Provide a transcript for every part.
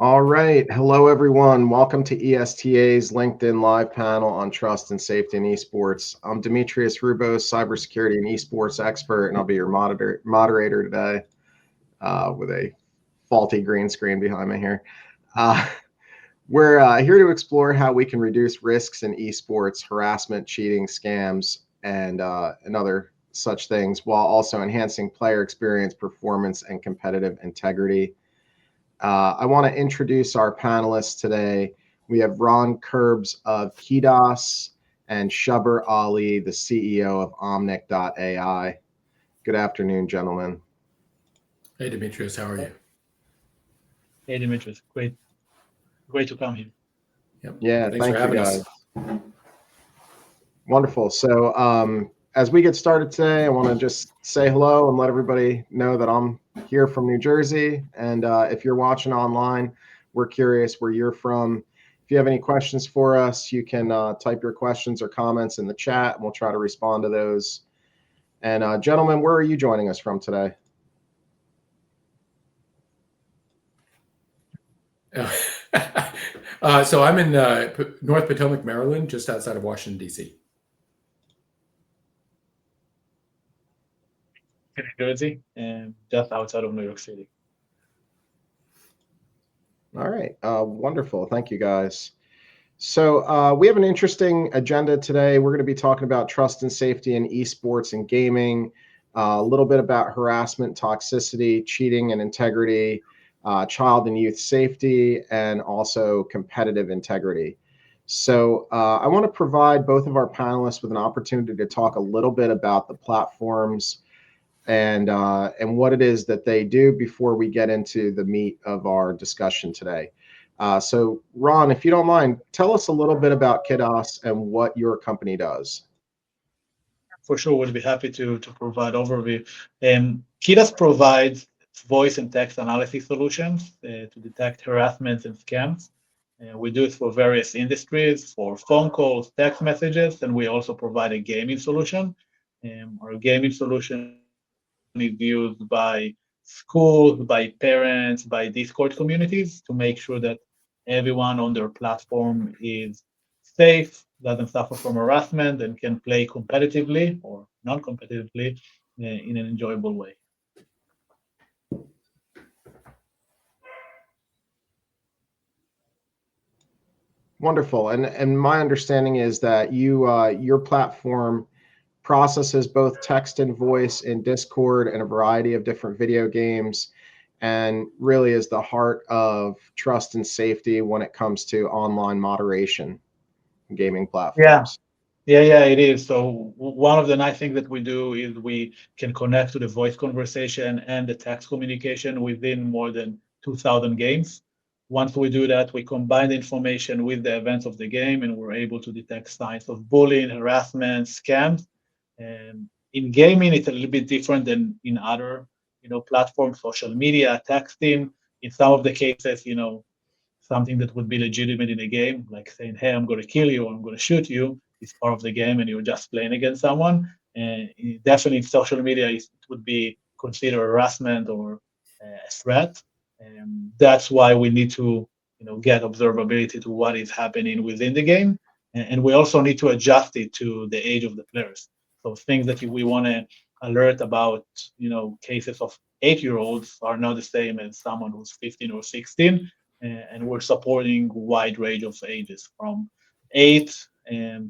All right. Hello, everyone. Welcome to ESTA's LinkedIn Live panel on trust and safety in esports. I'm Demetrius Rubos, cybersecurity and esports expert, and I'll be your moderator today with a faulty green screen behind me here. We're here to explore how we can reduce risks in esports, harassment, cheating, scams, and other such things, while also enhancing player experience, performance, and competitive integrity. I want to introduce our panelists today. We have Ron Kerbs of Kidas and Shubber Ali, the CEO of Omnic.ai. Good afternoon, gentlemen. Hey, Demetrius, how are you? Hey, Demetrius, great to come here. Yep. Yeah, Thanks thank for having you, us. guys. Wonderful. So as we get started today, I want to just say hello and let everybody know that I'm here from New Jersey. And if you're watching online, we're curious where you're from. If you have any questions for us, you can type your questions or comments in the chat, and we'll try to respond to those. And gentlemen, where are you joining us from today? So I'm in North Potomac, Maryland, just outside of Washington, D.C. In New Jersey, and just outside of New York City. All right. Wonderful. Thank you, guys. So we have an interesting agenda today. We're going to be talking about trust and safety in esports and gaming, a little bit about harassment, toxicity, cheating and integrity, child and youth safety, and also competitive integrity. So I want to provide both of our panelists with an opportunity to talk a little bit about the platforms and what it is that they do before we get into the meat of our discussion today. So Ron, if you don't mind, tell us a little bit about Kidas and what your company does. For sure, we'll be happy to provide overview. Kidas provides voice and text analysis solutions to detect harassment and scams. We do it for various industries, for phone calls, text messages, and we also provide a gaming solution. Our gaming solution is used by schools, by parents, by Discord communities to make sure that everyone on their platform is safe, doesn't suffer from harassment, and can play competitively or non-competitively in an enjoyable way. Wonderful. And my understanding is that your platform processes both text and voice in Discord and a variety of different video games, and really is the heart of trust and safety when it comes to online moderation in gaming platforms. Yeah, it is. So one of the nice things that we do is we can connect to the voice conversation and the text communication within more than 2,000 games. Once we do that, we combine the information with the events of the game, and we're able to detect signs of bullying, harassment, scams. And in gaming, it's a little bit different than in other, platforms, social media, texting. In some of the cases, something that would be legitimate in a game, like saying, "Hey, I'm going to kill you," or "I'm going to shoot you," is part of the game, and you're just playing against someone. And definitely, in social media, it would be considered harassment or a threat. And that's why we need to, get observability to what is happening within the game, and we also need to adjust it to the age of the players. So things that we want to alert about, cases of 8-year-olds are not the same as someone who's 15 or 16, and we're supporting a wide range of ages from 8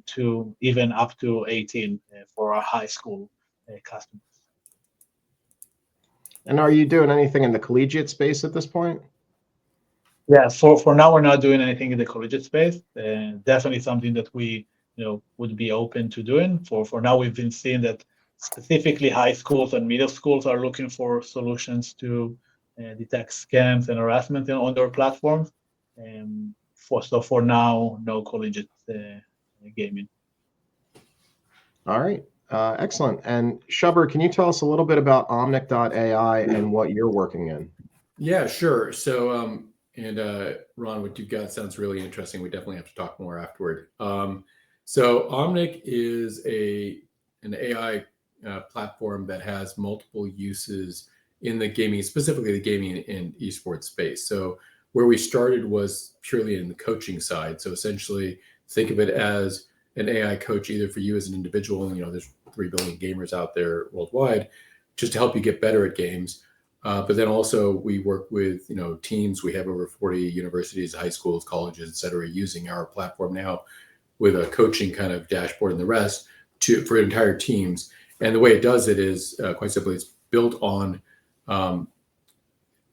to even up to 18 for our high school customers. And are you doing anything in the collegiate space at this point? Yeah, for now we're not doing anything in the collegiate space. Definitely something that we would be open to doing. For now, we've been seeing that specifically high schools and middle schools are looking for solutions to detect scams and harassment on their platforms. For now, no collegiate gaming. All right. Excellent. And Shubber, can you tell us a little bit about Omnic.ai and what you're working in? Yeah, sure. So, Ron, what you've got sounds really interesting. We definitely have to talk more afterward. So Omnic is an AI platform that has multiple uses in the gaming, specifically the gaming and esports space. So where we started was purely in the coaching side. So essentially, think of it as an AI coach, either for you as an individual, and there's 3 billion gamers out there worldwide, just to help you get better at games. But then also we work with teams. We have over 40 universities, high schools, colleges, et cetera, using our platform now with a coaching kind of dashboard and the rest for entire teams. And the way it does it is quite simply, it's built on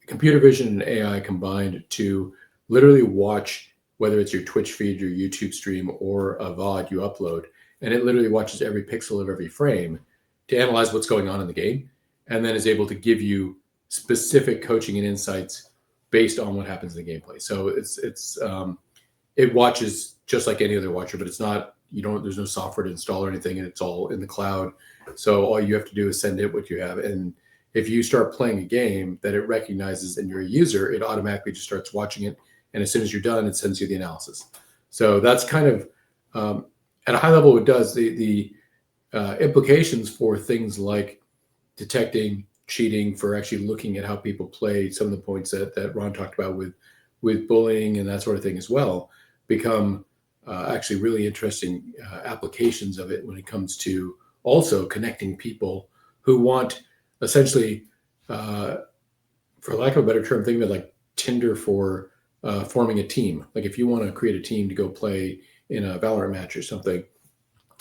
computer vision and AI combined to literally watch, whether it's your Twitch feed, your YouTube stream, or a VOD you upload, and it literally watches every pixel of every frame to analyze what's going on in the game, and then is able to give you specific coaching and insights based on what happens in the gameplay. So it watches just like any other watcher, but it's not, there's no software to install or anything, and it's all in the cloud. So all you have to do is send it what you have. And if you start playing a game that it recognizes and you're a user, it automatically just starts watching it. And as soon as you're done, it sends you the analysis. So that's kind of, at a high level, it does the implications for things like detecting cheating, for actually looking at how people play, some of the points that Ron talked about with bullying and that sort of thing as well, become actually really interesting applications of it when it comes to also connecting people who want, essentially, for lack of a better term, think of it like Tinder for forming a team. Like if you want to create a team to go play in a Valorant match or something,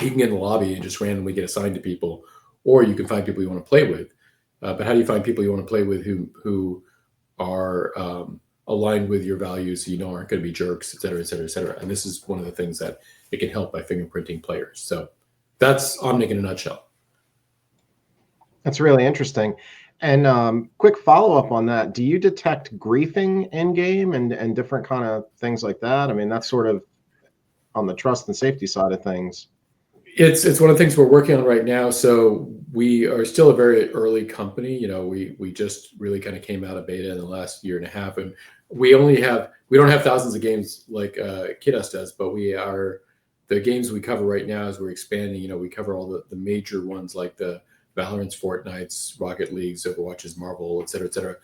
you can get in the lobby and just randomly get assigned to people, or you can find people you want to play with. But how do you find people you want to play with who are aligned with your values, so aren't going to be jerks, et cetera, et cetera, et cetera. And this is one of the things that it can help by fingerprinting players. So that's Omnic in a nutshell. That's really interesting. And quick follow-up on that, do you detect griefing in game and different kind of things like that? I mean, that's sort of on the trust and safety side of things. It's one of the things we're working on right now. So we are still a very early company. We just really kind of came out of beta in the last year and a half, and we don't have thousands of games like Kidas does, but the games we cover right now as we're expanding. We cover all the major ones like the Valorant's, Fortnite's, Rocket League's, Overwatch's, Marvel, et cetera, et cetera.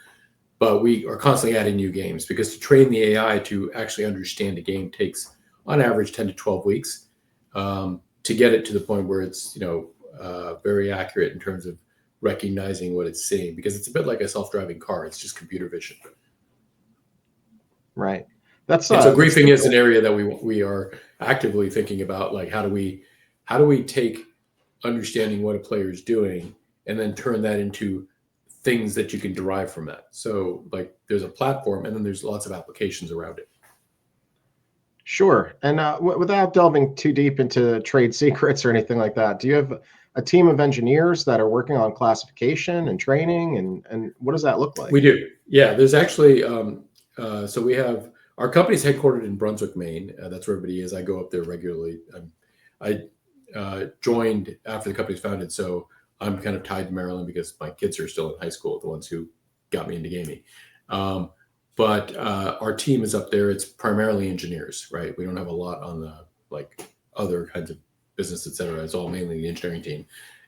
But we are constantly adding new games, because to train the AI to actually understand a game takes, on average, 10 to 12 weeks. To get it to the point where it's very accurate in terms of recognizing what it's seeing, because it's a bit like a self-driving car. It's just computer vision. Right. So griefing is an area that we are actively thinking about. Like, how do we take understanding what a player is doing and then turn that into things that you can derive from that. So like there's a platform, and then there's lots of applications around it. Sure. And without delving too deep into trade secrets or anything like that, do you have a team of engineers that are working on classification and training, and what does that look like? We do. Yeah, there's actually, so we have, our company's headquartered in Brunswick, Maine. That's where everybody is. I go up there regularly. I joined after the company's founded, so I'm kind of tied to Maryland because my kids are still in high school, the ones who got me into gaming. But our team is up there. It's primarily engineers, right? We don't have a lot on the other kinds of business, et cetera. It's all mainly the engineering team.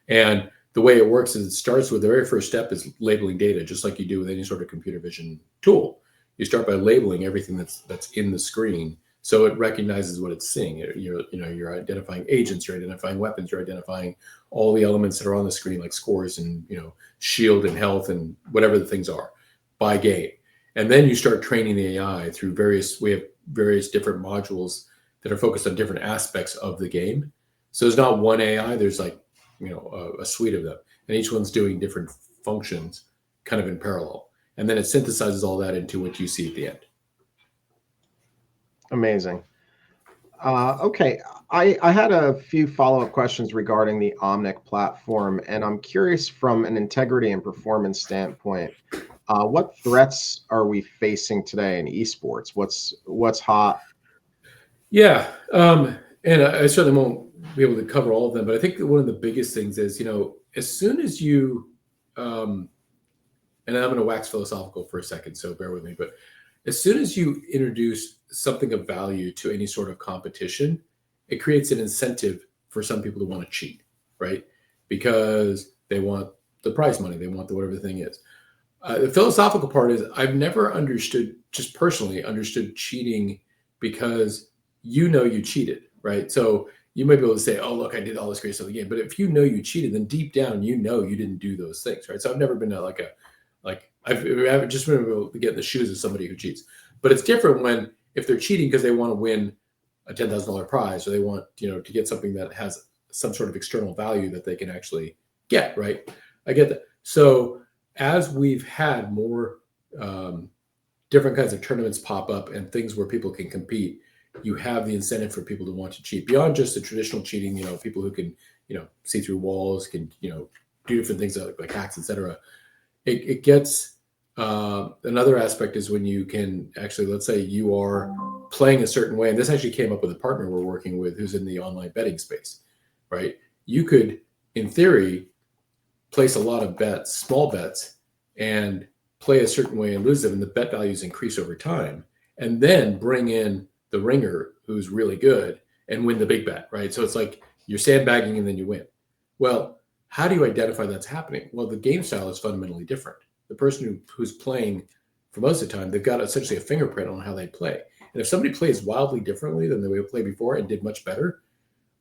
And the way it works is it starts with the very first step is labeling data, just like you do with any sort of computer vision tool. You start by labeling everything that's in the screen, so it recognizes what it's seeing. You're identifying agents, you're identifying weapons, you're identifying all the elements that are on the screen, like scores and shield and health and whatever the things are by game. And then you start training the AI through we have various different modules that are focused on different aspects of the game. So there's not one AI, there's a suite of them, and each one's doing different functions kind of in parallel. And then it synthesizes all that into what you see at the end. Amazing. Okay, I had a few follow-up questions regarding the Omnic platform, and I'm curious from an integrity and performance standpoint, what threats are we facing today in esports? What's hot? Yeah, and I certainly won't be able to cover all of them, but I think that one of the biggest things is, as soon as you, and I'm going to wax philosophical for a second, so bear with me, but as soon as you introduce something of value to any sort of competition, it creates an incentive for some people to want to cheat, right? Because they want the prize money, they want whatever the thing is. The philosophical part is I've never understood, just personally understood cheating because you know you cheated, right? So you might be able to say, "Oh, look, I did all this great stuff again," but if you know you cheated, then deep down you know you didn't do those things, right? So I've never been I've just been able to get in the shoes of somebody who cheats, but it's different when if they're cheating because they want to win a $10,000 prize or they want to get something that has some sort of external value that they can actually get, right? I get that. So as we've had more different kinds of tournaments pop up and things where people can compete, you have the incentive for people to want to cheat beyond just the traditional cheating. People who can see through walls, can do different things like hacks, etc. It gets another aspect is when you can actually, let's say you are playing a certain way, and this actually came up with a partner we're working with who's in the online betting space, right? You could, in theory, place a lot of bets, small bets, and play a certain way and lose them, and the bet values increase over time, and then bring in the ringer who's really good and win the big bet, right? So it's like you're sandbagging and then you win. Well, how do you identify that's happening? Well, the game style is fundamentally different. The person who's playing for most of the time, they've got essentially a fingerprint on how they play. And if somebody plays wildly differently than the way they played before and did much better,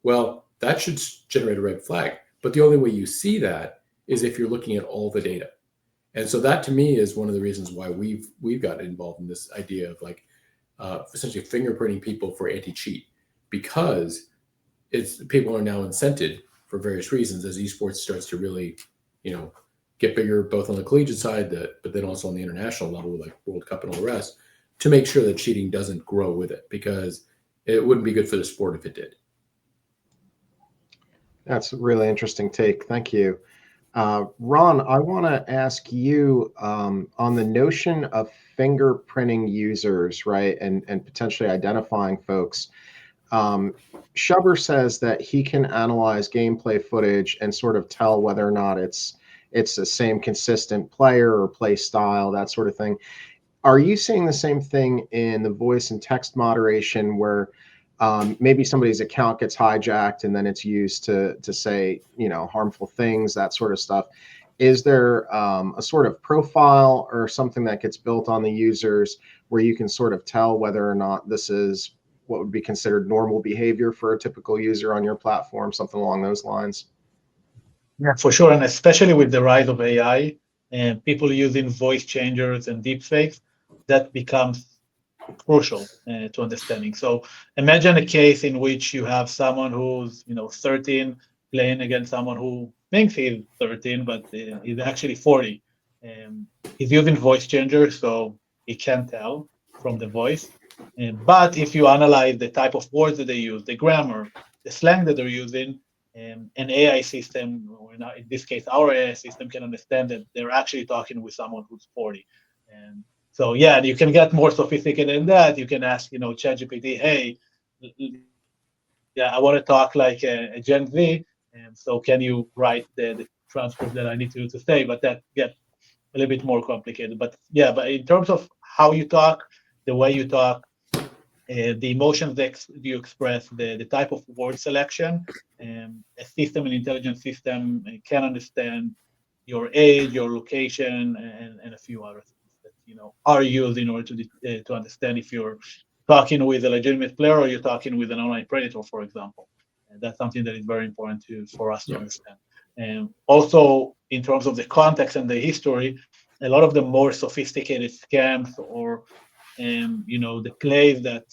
well, that should generate a red flag. But the only way you see that is if you're looking at all the data. And so that to me is one of the reasons why we've gotten involved in this idea of essentially fingerprinting people for anti-cheat, because people are now incented for various reasons as esports starts to really, get bigger, both on the collegiate side, but then also on the international level, like World Cup and all the rest, to make sure that cheating doesn't grow with it, because it wouldn't be good for the sport if it did. That's a really interesting take. Thank you. Ron, I want to ask you on the notion of fingerprinting users, right, and potentially identifying folks. Shubber says that he can analyze gameplay footage and sort of tell whether or not it's the same consistent player or play style, that sort of thing. Are you seeing the same thing in the voice and text moderation where maybe somebody's account gets hijacked and then it's used to say, harmful things, that sort of stuff? Is there a sort of profile or something that gets built on the users where you can sort of tell whether or not this is what would be considered normal behavior for a typical user on your platform, something along those lines? Yeah, for sure. And especially with the rise of AI and people using voice changers and deepfakes, that becomes crucial to understanding. So imagine a case in which you have someone who's 13 playing against someone who thinks he's 13 but he's actually 40. He's using voice changers, so he can't tell from the voice. But if you analyze the type of words that they use, the grammar, the slang that they're using, an AI system, or in this case, our AI system, can understand that they're actually talking with someone who's 40. And so, yeah, you can get more sophisticated than that. You can ask, ChatGPT, hey, yeah, I want to talk like a Gen Z, and so can you write the transcript that I need to say? But that gets a little bit more complicated. But yeah, but in terms of how you talk, the way you talk, the emotions that you express, the type of word selection, a system, an intelligent system can understand your age, your location, and a few other things that are used in order to understand if you're talking with a legitimate player or you're talking with an online predator, for example. And that's something that is very important for us to understand. And also, in terms of the context and the history, a lot of the more sophisticated scams or the plays that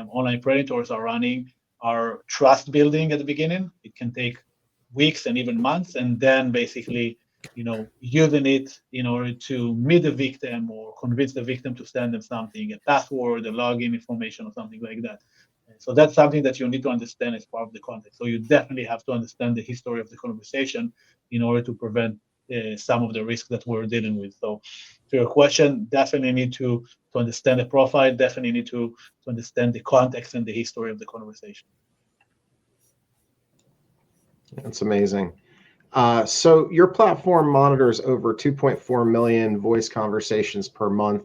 online predators are running are trust building at the beginning. It can take weeks and even months, and then basically, using it in order to meet the victim or convince the victim to send them something, a password, a login information, or something like that. And so that's something that you need to understand as part of the context. So you definitely have to understand the history of the conversation in order to prevent some of the risks that we're dealing with. So to your question, definitely need to understand the profile, definitely need to understand the context and the history of the conversation. That's amazing. So your platform monitors over 2.4 million voice conversations per month.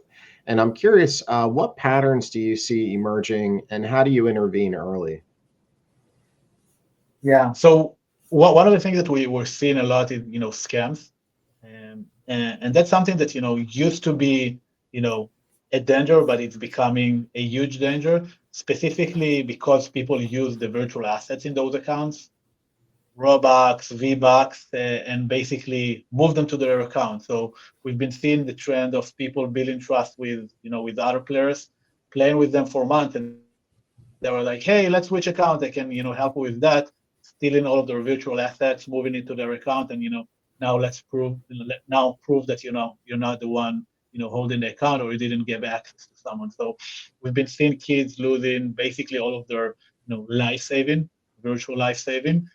And I'm curious, what patterns do you see emerging and how do you intervene early? Yeah. So one of the things that we were seeing a lot is, scams. And that's something that, used to be, a danger, but it's becoming a huge danger, specifically because people use the virtual assets in those accounts, Robux, V-Bucks, and basically move them to their account. So we've been seeing the trend of people building trust with other players, playing with them for months, and they were like, "Hey, let's switch account. I can, help you with that." Stealing all of their virtual assets, moving into their account, and now now prove that you're not the one holding the account, or you didn't give access to someone. So we've been seeing kids losing basically all of their life saving, virtual life saving,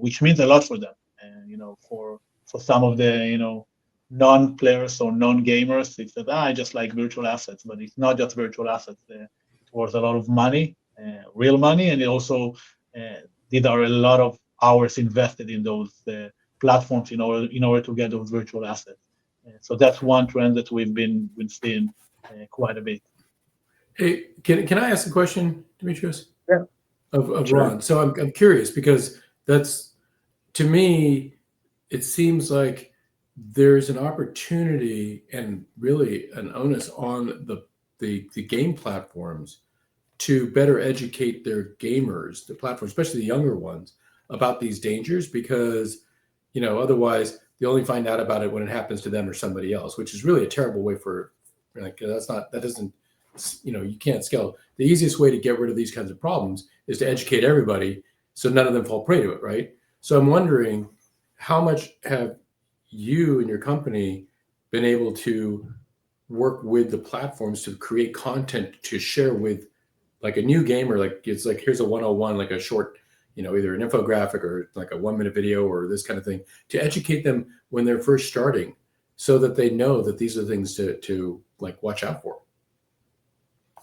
which means a lot for them. And for some of the non-players or non-gamers, it's that I just like virtual assets, but it's not just virtual assets. It was a lot of money, real money, and it also there are a lot of hours invested in those platforms in order to get those virtual assets. So that's one trend that we've been seeing quite a bit. Hey, can I ask a question, Demetrius? Yeah. Of Sure. Ron. So I'm curious because that's, to me, it seems like there's an opportunity and really an onus on the game platforms to better educate their gamers, the platforms, especially the younger ones, about these dangers, because otherwise they only find out about it when it happens to them or somebody else, which is really a terrible way for, like, that doesn't, you can't scale. The easiest way to get rid of these kinds of problems is to educate everybody so none of them fall prey to it, right? So I'm wondering, how much have you and your company been able to work with the platforms to create content to share with, like, a new gamer? Like, it's like, here's a 101, like a short, either an infographic or like a 1-minute video or this kind of thing, to educate them when they're first starting, so that they know that these are things to like watch out for.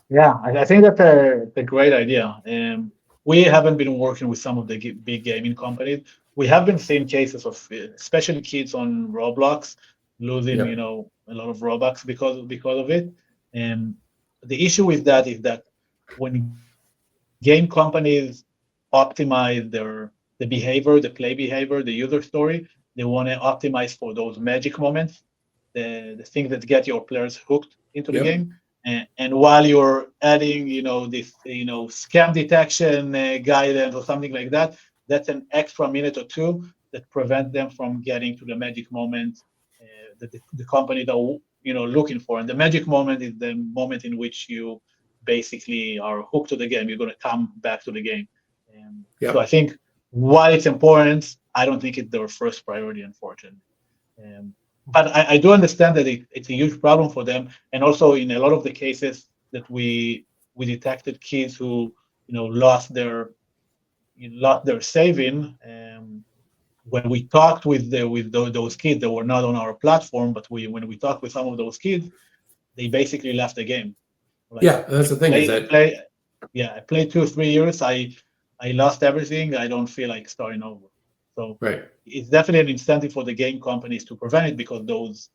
Yeah, I think that's a great idea. We haven't been working with some of the big gaming companies. We have been seeing cases of especially kids on Roblox losing, Yep. a lot of Robux because of it. And the issue with that is that when game companies optimize the behavior, the play behavior, the user story, they want to optimize for those magic moments, the things that get your players hooked into the Yep. game. And while you're adding, this, scam detection guidance or something like that, that's an extra minute or two that prevent them from getting to the magic moment that the company that looking for. And the magic moment is the moment in which you basically are hooked to the game. You're going to come back to the game. Yep. So I think while it's important, I don't think it's their first priority, unfortunately. But I do understand that it's a huge problem for them, and also in a lot of the cases that we detected kids who lost their saving. When we talked with those kids, they were not on our platform, but when we talked with some of those kids, they basically left the game. Like, Yeah, that's the thing, is that I played 2 or 3 years. I lost everything. I don't feel like starting over. So right. it's definitely an incentive for the game companies to prevent it, because those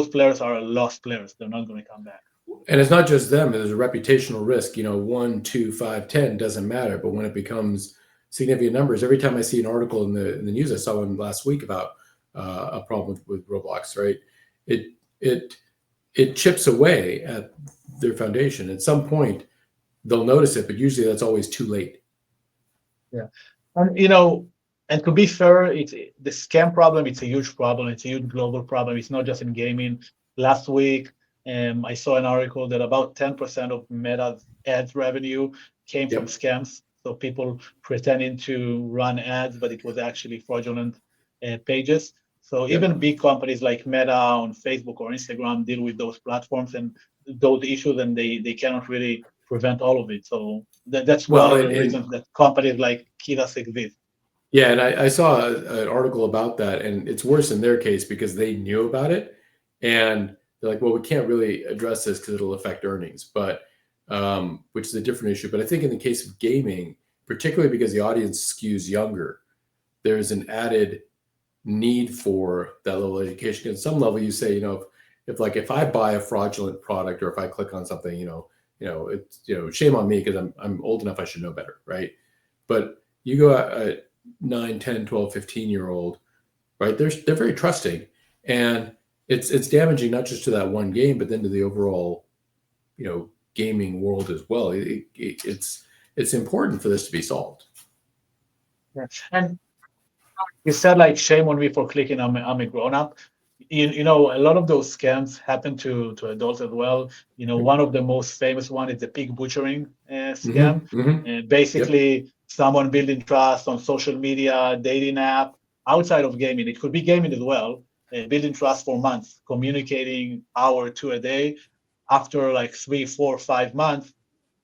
players are lost players. They're not going to come back. And it's not just them. There's a reputational risk. 1, 2, 5, 10 doesn't matter. But when it becomes significant numbers, every time I see an article in the news, I saw one last week about a problem with Roblox, right? It chips away at their foundation. At some point, they'll notice it, but usually that's always too late. Yeah, and and to be fair, it's the scam problem. It's a huge problem. It's a huge global problem. It's not just in gaming. Last week, I saw an article that about 10% of Meta's ads revenue came from Yep. scams. So people pretending to run ads, but it was actually fraudulent pages. So Yep. even big companies like Meta on Facebook or Instagram deal with those platforms and those issues, and they cannot really prevent all of it. So that's one Well, of the reasons that companies like Kidas exist. yeah, and I saw an article about that, and it's worse in their case because they knew about it, and they're like, "Well, we can't really address this because it'll affect earnings," but which is a different issue. But I think in the case of gaming, particularly because the audience skews younger, there's an added need for that level of education. At some level, you say, if I buy a fraudulent product, or if I click on something, it's shame on me because I'm old enough, I should know better, right? But you go at 9, 10, 12, 15-year-old, right? They're very trusting, and it's damaging not just to that one game, but then to the overall, gaming world as well. It's important for this to be solved. Yeah. And you said like shame on me for clicking I'm a grown up. A lot of those scams happen to adults as well. One of the most famous one is the pig butchering scam. And Yep. basically, someone building trust on social media, dating app, outside of gaming. It could be gaming as well. Building trust for months, communicating hour or two a day. After like 3, 4, 5 months,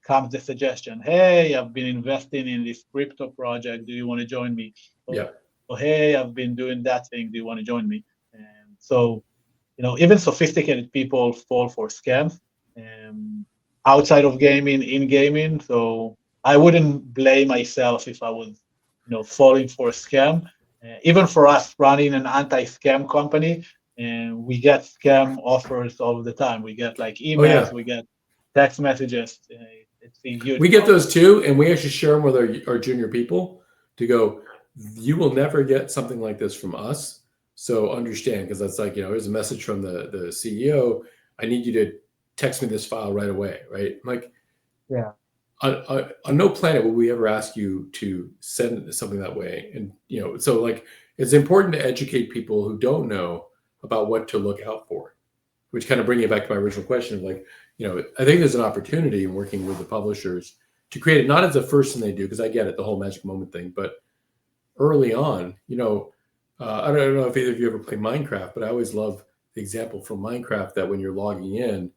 comes the suggestion, hey, I've been investing in this crypto project. Do you want to join me? Yeah. Or hey, I've been doing that thing. Do you want to join me? And so, even sophisticated people fall for scams outside of gaming, in gaming. So I wouldn't blame myself if I was, falling for a scam. Even for us running an anti-scam company, and we get scam offers all the time. We get like Oh emails, yeah. we get text messages. It's a huge We get problem. those too, and we actually share them with our junior people to go, you will never get something like this from us. So understand, because that's like, here's a message from the CEO. I need you to text me this file right away, right? Like, Yeah. On no planet will we ever ask you to send something that way. And, so like, it's important to educate people who don't know about what to look out for, which kind of bring you back to my original question of like, I think there's an opportunity in working with the publishers to create it not as the first thing they do, because I get it, the whole magic moment thing, but early on, I don't know if either of you ever play Minecraft, but I always love the example from Minecraft that when you're logging in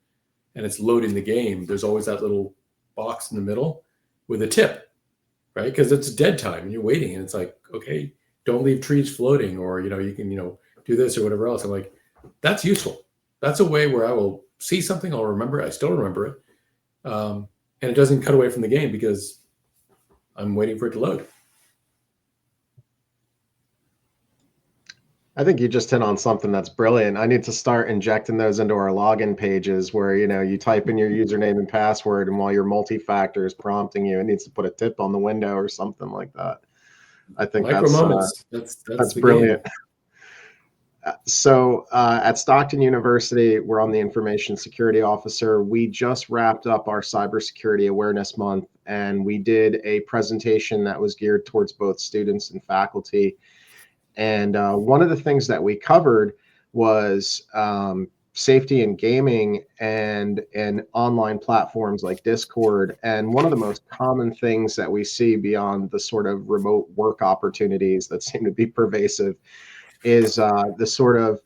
and it's loading the game, there's always that little box in the middle with a tip, right? Because it's dead time and you're waiting, and it's like, okay, don't leave trees floating, or you can do this or whatever else. I'm like, that's useful. That's a way where I will see something, I'll remember it, I still remember it, and it doesn't cut away from the game because I'm waiting for it to load. I think you just hit on something that's brilliant. I need to start injecting those into our login pages where, you type in your username and password, and while your multi-factor is prompting you, it needs to put a tip on the window or something like that. I think Micro moments. That's the brilliant. game. So at Stockton University, we're on the information security officer. We just wrapped up our cybersecurity awareness month, and we did a presentation that was geared towards both students and faculty. And one of the things that we covered was safety in gaming and online platforms like Discord. And one of the most common things that we see beyond the sort of remote work opportunities that seem to be pervasive is the sort of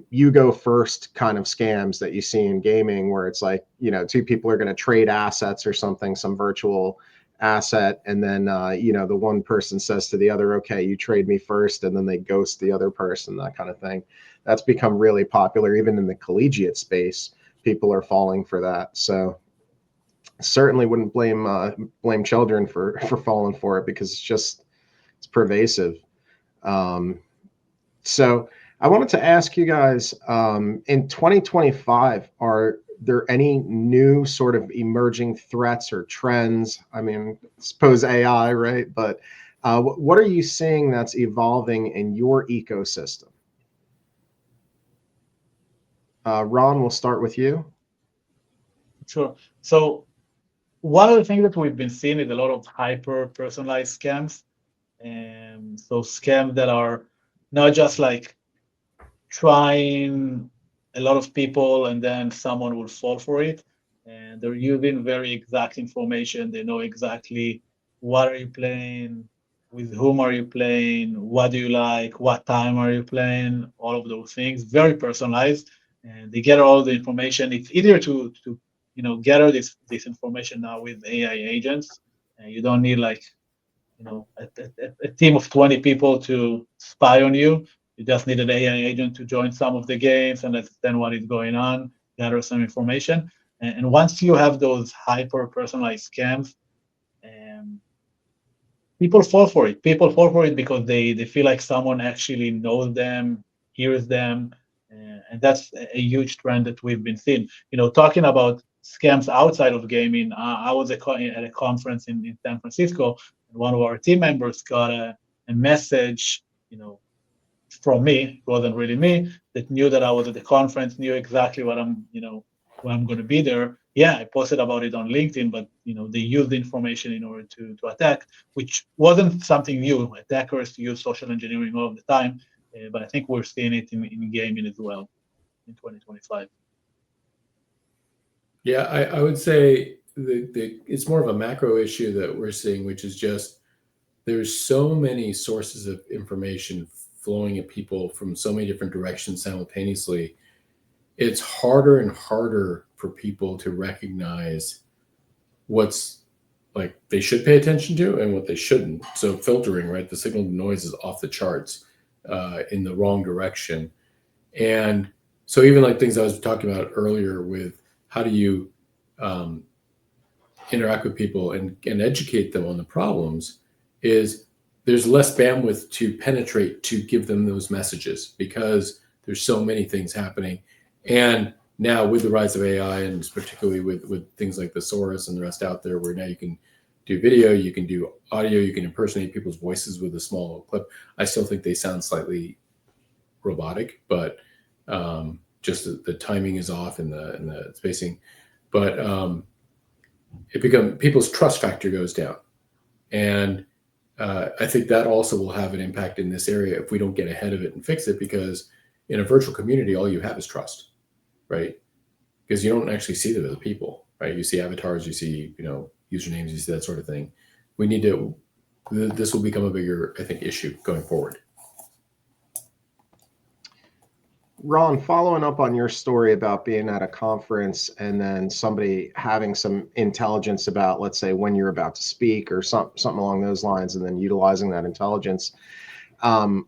you go first kind of scams that you see in gaming, where it's like, two people are going to trade assets or something, some virtual asset, and then the one person says to the other, okay, you trade me first, and then they ghost the other person, that kind of thing. That's become really popular even in the collegiate space. People are falling for that. So certainly wouldn't blame children for falling for it, because it's pervasive. So I wanted to ask you guys, in 2025, are there any new sort of emerging threats or trends? I mean, I suppose AI, right? But what are you seeing that's evolving in your ecosystem? Ron, we'll start with you. Sure. So one of the things that we've been seeing is a lot of hyper personalized scams. And so scams that are not just like trying a lot of people and then someone will fall for it. And they're using very exact information. They know exactly what are you playing, with whom are you playing, what do you like, what time are you playing, all of those things, very personalized. And they get all the information. It's easier to gather this information now with AI agents. And you don't need like a team of 20 people to spy on you. You just need an AI agent to join some of the games and understand what is going on, gather some information. And once you have those hyper personalized scams, people fall for it. People fall for it because they feel like someone actually knows them, hears them, and that's a huge trend that we've been seeing. Talking about scams outside of gaming, I was at a conference in San Francisco, and one of our team members got a message, from me, it wasn't really me, that knew that I was at the conference, knew exactly what I'm, when I'm going to be there. Yeah, I posted about it on LinkedIn, but they used the information in order to attack, which wasn't something new. Attackers use social engineering all the time, but I think we're seeing it in gaming as well in 2025. Yeah, I would say it's more of a macro issue that we're seeing, which is just there's so many sources of information flowing at people from so many different directions simultaneously. It's harder and harder for people to recognize what's like they should pay attention to and what they shouldn't. So filtering, right? The signal to noise is off the charts in the wrong direction. And so even like things I was talking about earlier with how do you interact with people and educate them on the problems is there's less bandwidth to penetrate to give them those messages because there's so many things happening. And now with the rise of AI and particularly with things like the Saurus and the rest out there where now you can do video, you can do audio, you can impersonate people's voices with a small clip. I still think they sound slightly robotic, but just the timing is off and the spacing. But people's trust factor goes down. And I think that also will have an impact in this area if we don't get ahead of it and fix it, because in a virtual community, all you have is trust, right? Because you don't actually see them as people, right? You see avatars, you see, usernames, you see that sort of thing. This will become a bigger, I think, issue going forward. Ron, following up on your story about being at a conference and then somebody having some intelligence about, let's say, when you're about to speak or something along those lines, and then utilizing that intelligence.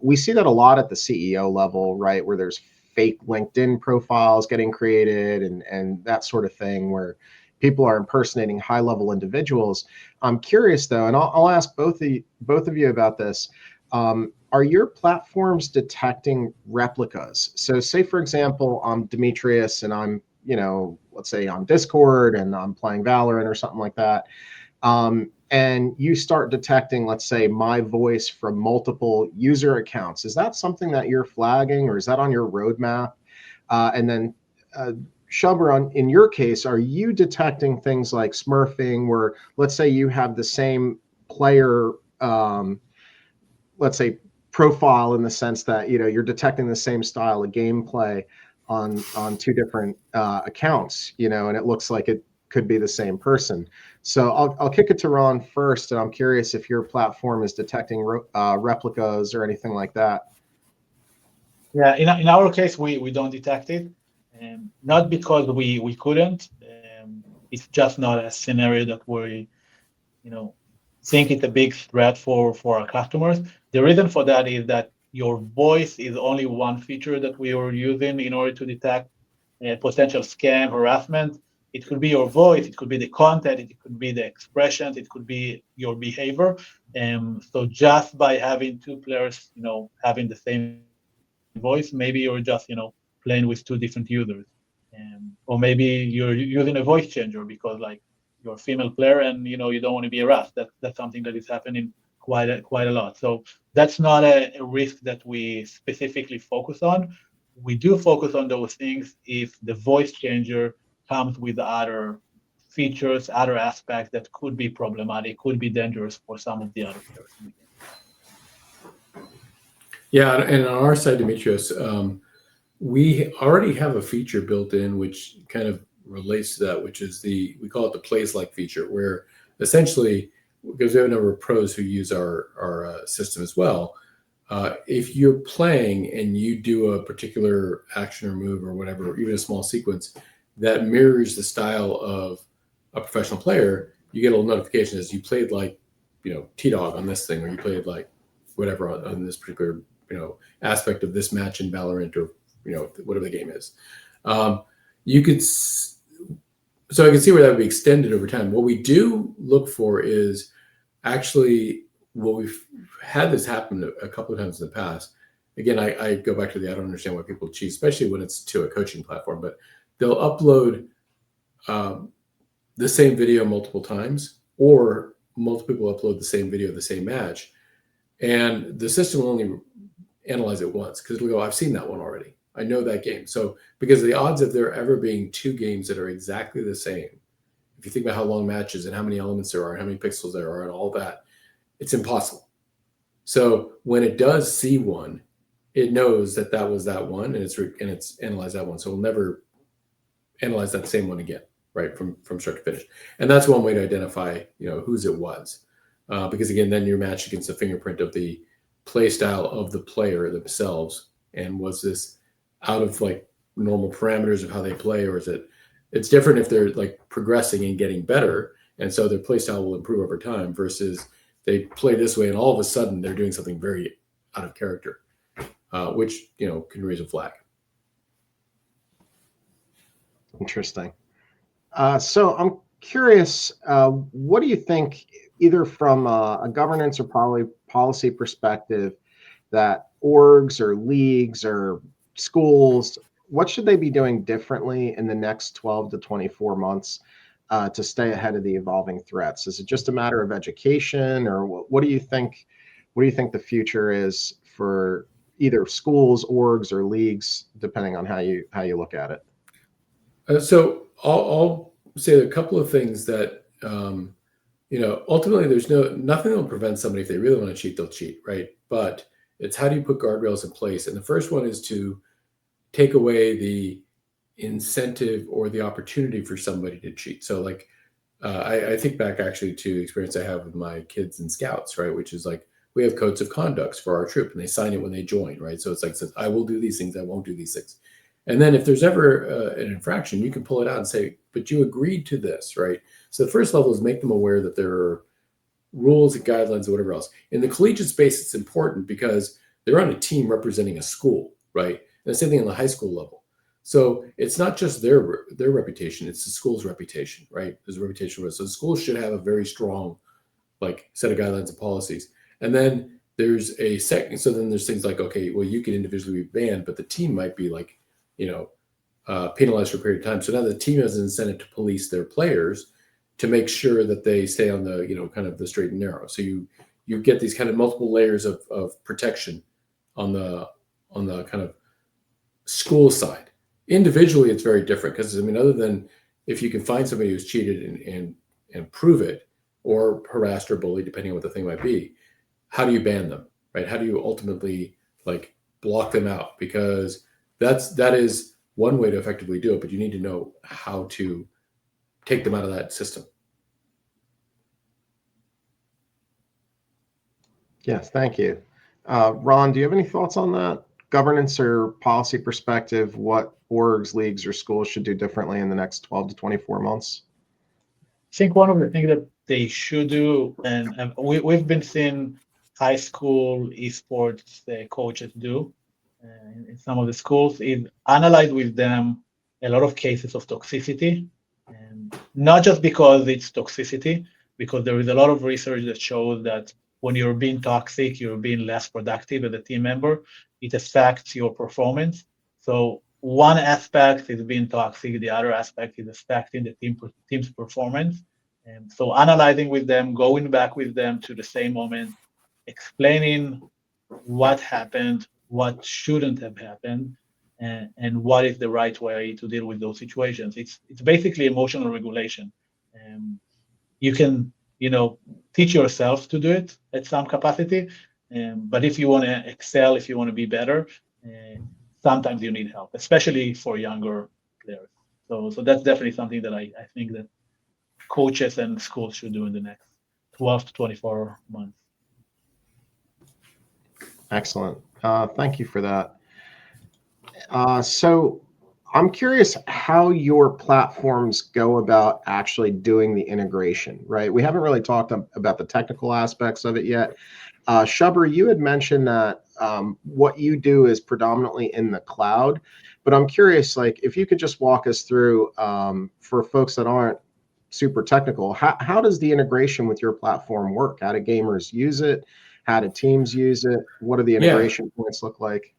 We see that a lot at the CEO level, right, where there's fake LinkedIn profiles getting created and that sort of thing, where people are impersonating high-level individuals. I'm curious, though, and I'll ask both of you about this. Are your platforms detecting replicas? So say, for example, I'm Demetrius and I'm, let's say on Discord and I'm playing Valorant or something like that. And you start detecting, let's say, my voice from multiple user accounts. Is that something that you're flagging, or is that on your roadmap? And then Shelber, in your case, are you detecting things like smurfing, where let's say you have the same player, let's say, profile, in the sense that you're detecting the same style of gameplay on two different accounts, and it looks like it could be the same person. So I'll kick it to Ron first, and I'm curious if your platform is detecting replicas or anything like that. Yeah, in our case, we don't detect it, not because we couldn't. It's just not a scenario that we, think it's a big threat for our customers. The reason for that is that your voice is only one feature that we are using in order to detect potential scam, harassment. It could be your voice, it could be the content, it could be the expressions, it could be your behavior. So just by having two players, having the same voice, maybe you're just, playing with two different users. Or maybe you're using a voice changer because like you're a female player and you don't want to be harassed. That's something that is happening quite a lot. So that's not a risk that we specifically focus on. We do focus on those things if the voice changer comes with other features, other aspects that could be problematic, could be dangerous for some of the other players in the game. Yeah, and on our side, Demetrios, we already have a feature built in which kind of relates to that, which is we call it the plays like feature, where essentially, because we have a number of pros who use our system as well, if you're playing and you do a particular action or move or whatever, or even a small sequence that mirrors the style of a professional player, you get a little notification as you played like, T-Dog on this thing, or you played like whatever on this particular, aspect of this match in Valorant, or whatever the game is. You could, so I can see where that would be extended over time. What we do look for is actually what we've had this happen a couple of times in the past. Again, I go back to I don't understand why people cheat, especially when it's to a coaching platform, but they'll upload the same video multiple times, or multiple people upload the same video of the same match. And the system will only analyze it once because it'll go, I've seen that one already. I know that game. So because the odds of there ever being two games that are exactly the same, if you think about how long matches and how many elements there are and how many pixels there are and all that, it's impossible. So when it does see one, it knows that that was that one, and it's analyzed that one. So it'll never analyze that same one again, right, from start to finish. And that's one way to identify, whose it was, because again, then you're matched against the fingerprint of the play style of the player themselves, and was this out of like normal parameters of how they play, or is it? It's different if they're like progressing and getting better, and so their play style will improve over time versus they play this way and all of a sudden they're doing something very out of character, which can raise a flag. Interesting. So I'm curious, what do you think, either from a governance or policy perspective, that orgs or leagues or schools, what should they be doing differently in the next 12 to 24 months to stay ahead of the evolving threats? Is it just a matter of education, or what do you think? What do you think the future is for either schools, orgs, or leagues, depending on how you look at it? So I'll say a couple of things that ultimately there's nothing that will prevent somebody, if they really want to cheat, they'll cheat, right? But it's how do you put guardrails in place? And the first one is to take away the incentive or the opportunity for somebody to cheat. So like I think back actually to the experience I have with my kids in Scouts, right? Which is like, we have codes of conducts for our troop and they sign it when they join, right? So it's like, says, I will do these things, I won't do these things. And then if there's ever an infraction, you can pull it out and say, but you agreed to this, right? So the first level is make them aware that there are rules and guidelines and whatever else. In the collegiate space, it's important because they're on a team representing a school, right? And the same thing on the high school level. So it's not just their reputation, it's the school's reputation, right? There's a reputation. So the school should have a very strong set of guidelines and policies. And then there's a second, so then there's things like, okay, well, you can individually be banned, but the team might be penalized for a period of time. So now the team has an incentive to police their players to make sure that they stay on the, kind of the straight and narrow. So you get these kind of multiple layers of protection on the kind of school side. Individually, it's very different because, other than if you can find somebody who's cheated and prove it, or harassed or bullied, depending on what the thing might be, how do you ban them, right? How do you ultimately block them out? Because that is one way to effectively do it, but you need to know how to take them out of that system. Yes, thank you. Ron, do you have any thoughts on that? Governance or policy perspective, what orgs, leagues, or schools should do differently in the next 12 to 24 months? I think one of the things that they should do, and we've been seeing high school esports coaches do in some of the schools, is analyze with them a lot of cases of toxicity, and not just because it's toxicity, because there is a lot of research that shows that when you're being toxic, you're being less productive as a team member. It affects your performance. So one aspect is being toxic, the other aspect is affecting the team's performance. And so analyzing with them, going back with them to the same moment, explaining what happened, what shouldn't have happened, and what is the right way to deal with those situations. It's basically emotional regulation. You can teach yourself to do it at some capacity, but if you want to excel, if you want to be better, sometimes you need help, especially for younger players. So that's definitely something that I think that coaches and schools should do in the next 12 to 24 months. Excellent. Thank you for that. So I'm curious how your platforms go about actually doing the integration, right? We haven't really talked about the technical aspects of it yet. Shubber, you had mentioned that what you do is predominantly in the cloud, but I'm curious, if you could just walk us through, for folks that aren't super technical, how does the integration with your platform work? How do gamers use it? How do teams use it? What do the integration points look like?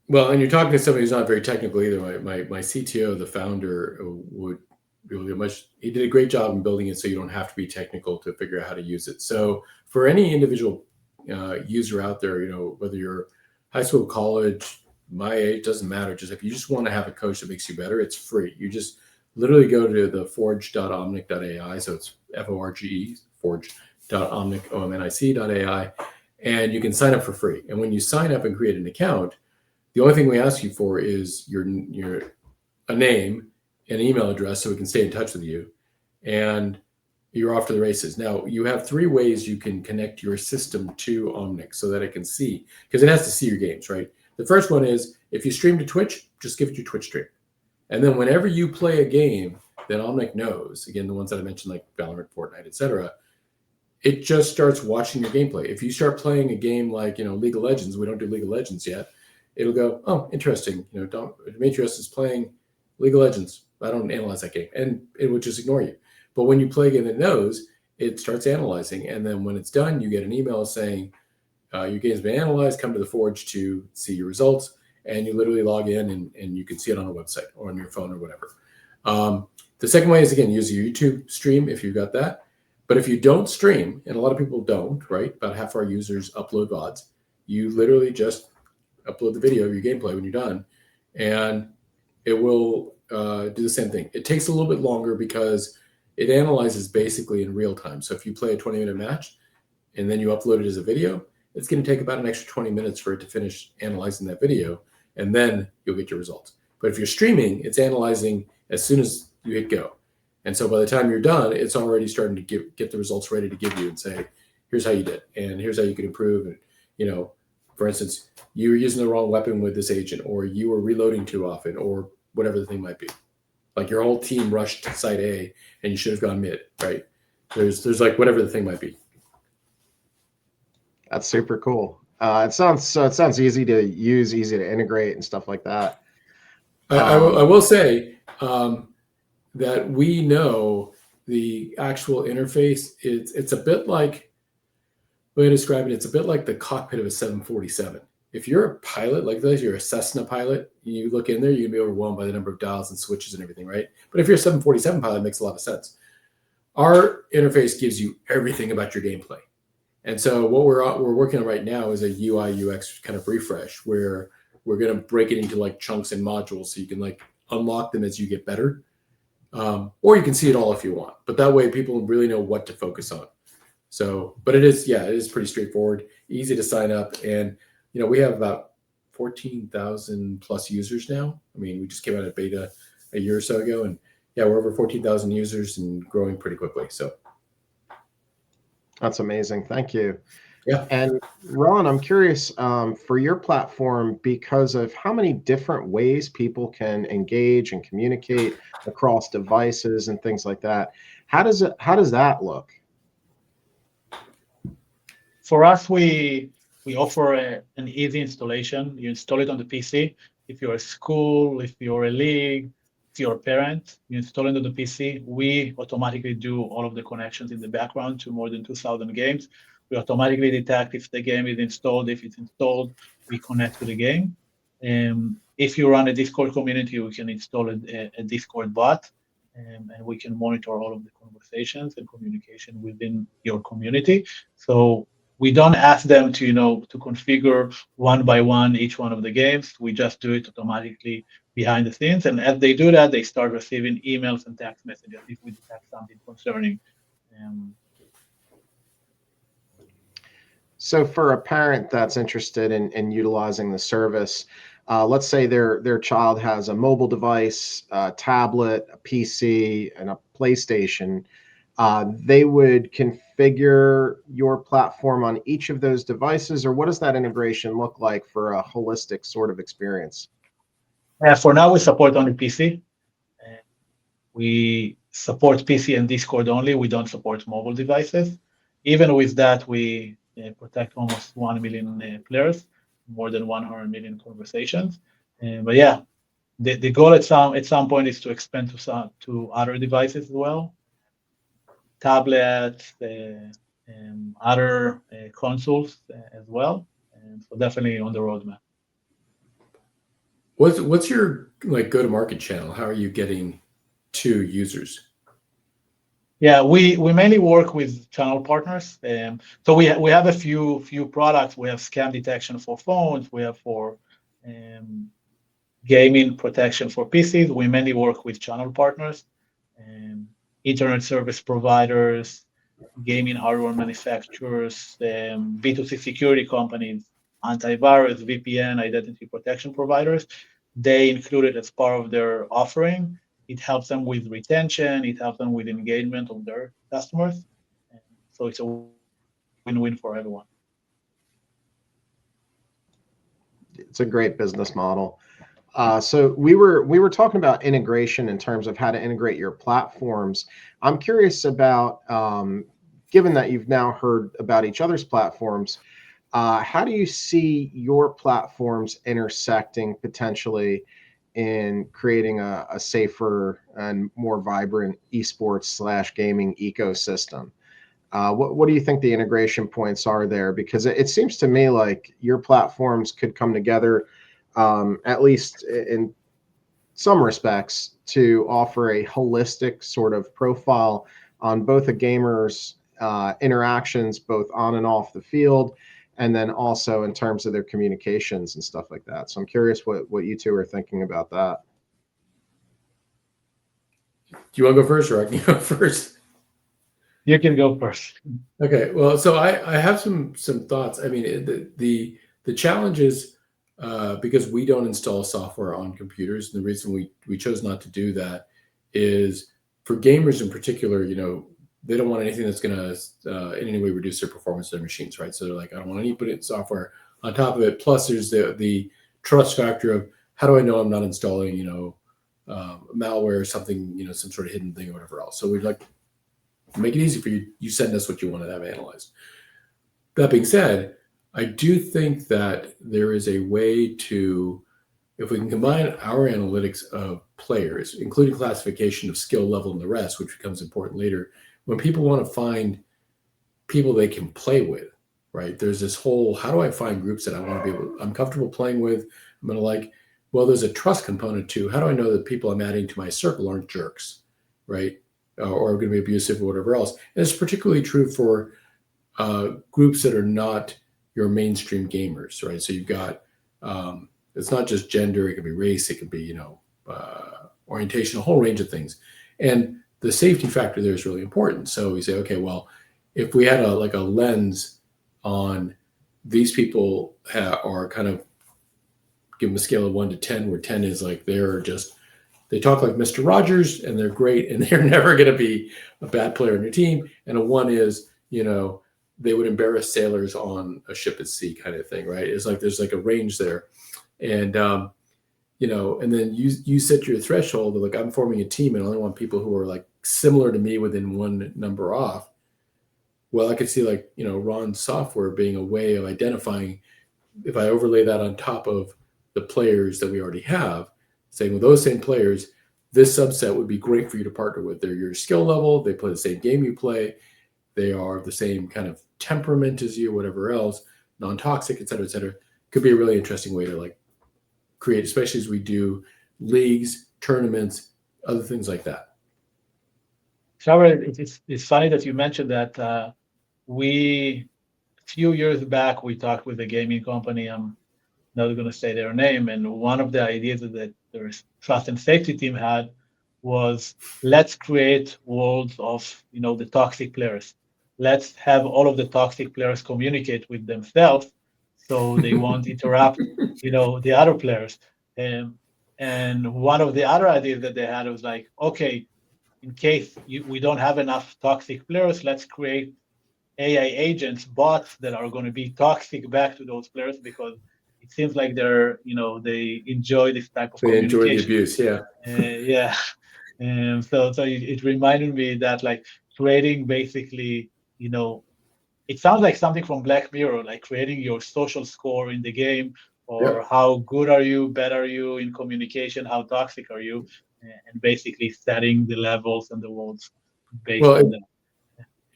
Well, and you're talking to somebody who's not very technical either. My CTO, the founder, he did a great job in building it so you don't have to be technical to figure out how to use it. So for any individual user out there, whether you're high school, college, my age, doesn't matter. Just if you just want to have a coach that makes you better, it's free. You just literally go to the forge.omnic.ai. So it's FORGE, forge.omnic.ai, and you can sign up for free. And when you sign up and create an account, the only thing we ask you for is your a name and email address so we can stay in touch with you. And you're off to the races. Now, you have 3 ways you can connect your system to Omnic so that it can see, because it has to see your games, right? The first one is if you stream to Twitch, just give it your Twitch stream. And then whenever you play a game that Omnic knows, again, the ones that I mentioned, like Valorant, Fortnite, etc., it just starts watching your gameplay. If you start playing a game like, League of Legends, we don't do League of Legends yet, it'll go, oh, interesting. Demetrius is playing League of Legends. I don't analyze that game. And it would just ignore you. But when you play a game that knows, it starts analyzing. And then when it's done, you get an email saying, your game's been analyzed, come to the Forge to see your results. And you literally log in and you can see it on a website or on your phone or whatever. The second way is, again, use your YouTube stream if you've got that. But if you don't stream, and a lot of people don't, right? About half our users upload VODs. You literally just upload the video of your gameplay when you're done, and it will do the same thing. It takes a little bit longer because it analyzes basically in real time. So if you play a 20-minute match and then you upload it as a video, it's going to take about an extra 20 minutes for it to finish analyzing that video, and then you'll get your results. But if you're streaming, it's analyzing as soon as you hit go. And so by the time you're done, it's already starting to get the results ready to give you and say, here's how you did, and here's how you can improve. And, for instance, you were using the wrong weapon with this agent, or you were reloading too often, or whatever the thing might be. Like your whole team rushed to site A and you should have gone mid, right? There's like whatever the thing might be. That's super cool. It sounds easy to use, easy to integrate, and stuff like that. I will say that we know the actual interface. It's a bit like, the way I describe it, it's a bit like the cockpit of a 747. If you're a pilot like this, you're a Cessna pilot, you look in there, you can be overwhelmed by the number of dials and switches and everything, right? But if you're a 747 pilot, it makes a lot of sense. Our interface gives you everything about your gameplay. And so what we're working on right now is a UI UX kind of refresh where we're going to break it into like chunks and modules so you can like unlock them as you get better. Or you can see it all if you want, but that way people really know what to focus on. So, but it is pretty straightforward, easy to sign up. And, we have about 14,000 plus users now. I mean, we just came out of beta a year or so ago, and we're over 14,000 users and growing pretty quickly. So that's amazing. Thank you. Yeah. And Ron, I'm curious for your platform, because of how many different ways people can engage and communicate across devices and things like that. How does that look? For us, we offer an easy installation. You install it on the PC. If you're a school, if you're a league, if you're a parent, you install it on the PC. We automatically do all of the connections in the background to more than 2,000 games. We automatically detect if the game is installed. If it's installed, we connect to the game. If you run a Discord community, we can install a Discord bot, and we can monitor all of the conversations and communication within your community. So we don't ask them to configure one by one each one of the games. We just do it automatically behind the scenes. And as they do that, they start receiving emails and text messages if we detect something concerning. So for a parent that's interested in utilizing the service, let's say their child has a mobile device, a tablet, a PC, and a PlayStation. They would configure your platform on each of those devices, or what does that integration look like for a holistic sort of experience? For now, we support only PC. We support PC and Discord only. We don't support mobile devices. Even with that, we protect almost 1 million players, more than 100 million conversations. But yeah, the goal at some point is to expand to other devices as well, tablets, other consoles as well. So definitely on the roadmap. What's your like go-to-market channel? How are you getting to users? Yeah, we mainly work with channel partners. So we have a few products. We have scam detection for phones. We have for um, gaming protection for PCs. We mainly work with channel partners, um, internet service providers, gaming hardware manufacturers, B2C security companies, antivirus, VPN, identity protection providers. They include it as part of their offering. It helps them with retention. It helps them with engagement of their customers. And so it's a win-win for everyone. It's a great business model. So we were talking about integration in terms of how to integrate your platforms. I'm curious about, given that you've now heard about each other's platforms, how do you see your platforms intersecting potentially in creating a safer and more vibrant esports slash gaming ecosystem? What do you think the integration points are there? Because it seems to me like your platforms could come together, at least in some respects, to offer a holistic sort of profile on both a gamer's interactions, both on and off the field, and then also in terms of their communications and stuff like that. So I'm curious what you two are thinking about that. Do you want to go first, or I can go first? You can go first. Okay, well, so I have some thoughts. I mean, the challenge is because we don't install software on computers, and the reason we chose not to do that is for gamers in particular. They don't want anything that's going to in any way reduce their performance of their machines, right? So they're like, I don't want any put it software on top of it. Plus, there's the trust factor of how do I know I'm not installing malware or something, some sort of hidden thing or whatever else. So we'd like make it easy for you. You send us what you want to have analyzed. That being said, I do think that there is a way to, if we can combine our analytics of players, including classification of skill level and the rest, which becomes important later, when people want to find people they can play with, right? There's this whole, how do I find groups that I want to be able, I'm comfortable playing with, I'm going to like, well, there's a trust component to how do I know that people I'm adding to my circle aren't jerks, right? Or are going to be abusive or whatever else. And it's particularly true for groups that are not your mainstream gamers, right? So you've got, it's not just gender, it could be race, it could be, orientation, a whole range of things. And the safety factor there is really important. So we say, okay, well, if we had a lens on these people are kind of, give them a scale of 1 to 10, where 10 is like they talk like Mr. Rogers and they're great and they're never going to be a bad player on your team. And a 1 is, they would embarrass sailors on a ship at sea kind of thing, right? It's like there's like a range there. And, and then you set your threshold of like, I'm forming a team and I only want people who are like similar to me within 1 number off. Well, I could see like, Ron's software being a way of identifying, if I overlay that on top of the players that we already have, saying with those same players, this subset would be great for you to partner with. They're your skill level, they play the same game you play, they are the same kind of temperament as you, whatever else, non-toxic, et cetera, et cetera. Could be a really interesting way to like create, especially as we do leagues, tournaments, other things like that. Shower, it's funny that you mentioned that. A few years back, we talked with a gaming company. I'm not going to say their name. And one of the ideas that their trust and safety team had was, let's create worlds of, the toxic players. Let's have all of the toxic players communicate with themselves so they won't interrupt, the other players. And one of the other ideas that they had was like, okay, in case we don't have enough toxic players, let's create AI agents, bots that are going to be toxic back to those players because it seems like they enjoy this type of They communication. enjoy the abuse, yeah. Yeah. And so it reminded me that like creating basically, it sounds like something from Black Mirror, like creating your social score in the game, or Yep. how good are you, bad are you in communication, how toxic are you, and basically setting the levels and the worlds based Well, on them.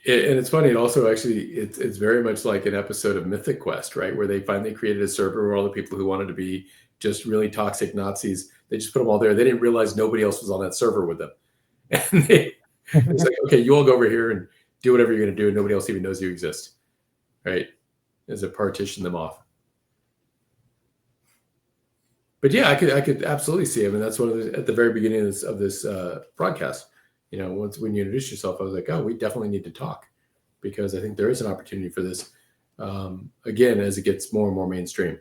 and it's funny. It also actually, it's very much like an episode of Mythic Quest, right? Where they finally created a server where all the people who wanted to be just really toxic Nazis, they just put them all there. They didn't realize nobody else was on that server with them, and It's like, okay, you all go over here and do whatever you're going to do, and nobody else even knows you exist, right? As a partition them off. But yeah, I could absolutely see it. I mean, that's one of the, at the very beginning of this broadcast. You know, when you introduced yourself, I was like, oh, we definitely need to talk, because I think there is an opportunity for this, again, as it gets more and more mainstream.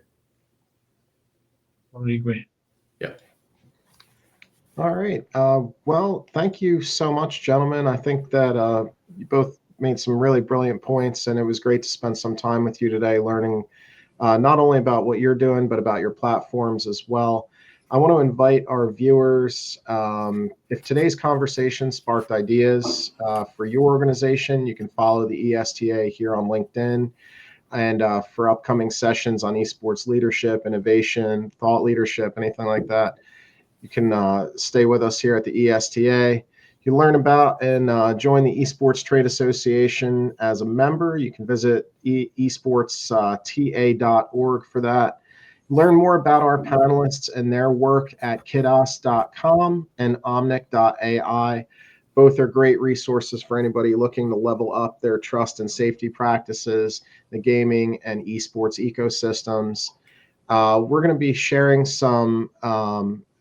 I agree. Yeah. All right. Well, thank you so much, gentlemen. I think that you both made some really brilliant points, and it was great to spend some time with you today learning not only about what you're doing, but about your platforms as well. I want to invite our viewers, if today's conversation sparked ideas for your organization, you can follow the ESTA here on LinkedIn. And for upcoming sessions on esports leadership, innovation, thought leadership, anything like that, you can stay with us here at the ESTA. You can learn about and join the Esports Trade Association as a member. You can visit esportsta.org for that. Learn more about our panelists and their work at kidas.com and omnic.ai. Both are great resources for anybody looking to level up their trust and safety practices, the gaming and esports ecosystems. We're going to be sharing some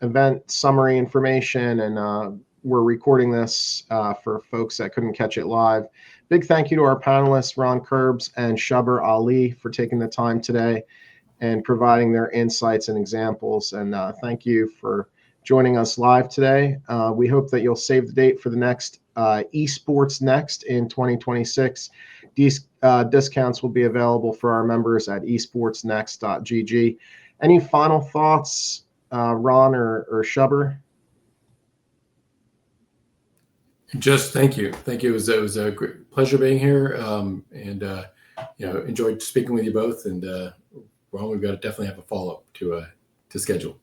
event summary information, and we're recording this for folks that couldn't catch it live. Big thank you to our panelists, Ron Kerbs and Shaber Ali, for taking the time today and providing their insights and examples. And thank you for joining us live today. We hope that you'll save the date for the next Esports Next in 2026. These discounts will be available for our members at esportsnext.gg. Any final thoughts, Ron or Shaber? Just thank you. It was a great pleasure being here, and enjoyed speaking with you both. And Ron, we've got to definitely have a follow-up to schedule.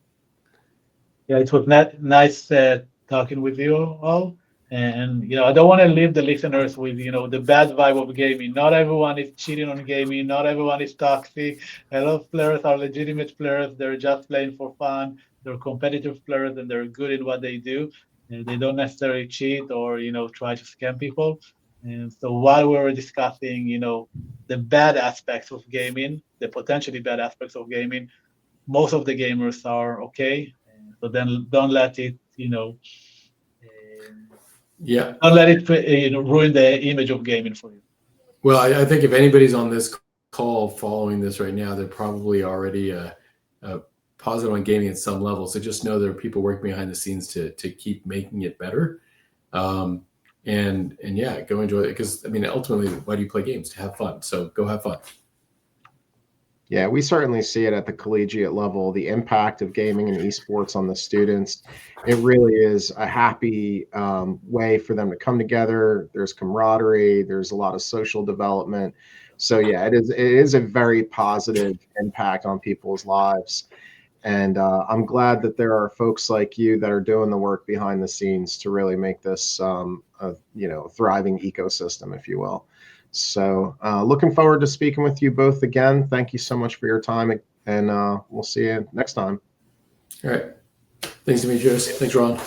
Yeah, it was nice talking with you all. And I don't want to leave the listeners with the bad vibe of gaming. Not everyone is cheating on gaming. Not everyone is toxic. A lot of players are legitimate players. They're just playing for fun. They're competitive players, and they're good in what they do. And they don't necessarily cheat or try to scam people. And so while we were discussing the bad aspects of gaming, the potentially bad aspects of gaming, most of the gamers are okay. So then don't let it don't let it ruin the image of gaming for you. Well, I think if anybody's on this call following this right now, they're probably already positive on gaming at some level. So just know there are people working behind the scenes to keep making it better. And yeah, go enjoy it, because I mean, ultimately, why do you play games? To have fun. So go have fun. Yeah, we certainly see it at the collegiate level, the impact of gaming and esports on the students. It really is a happy way for them to come together. There's camaraderie. There's a lot of social development. So yeah, it is a very positive impact on people's lives. And I'm glad that there are folks like you that are doing the work behind the scenes to really make this a thriving ecosystem, if you will. So looking forward to speaking with you both again. Thank you so much for your time, and we'll see you next time. All right. Thanks, Demetrius. Thanks, Ron.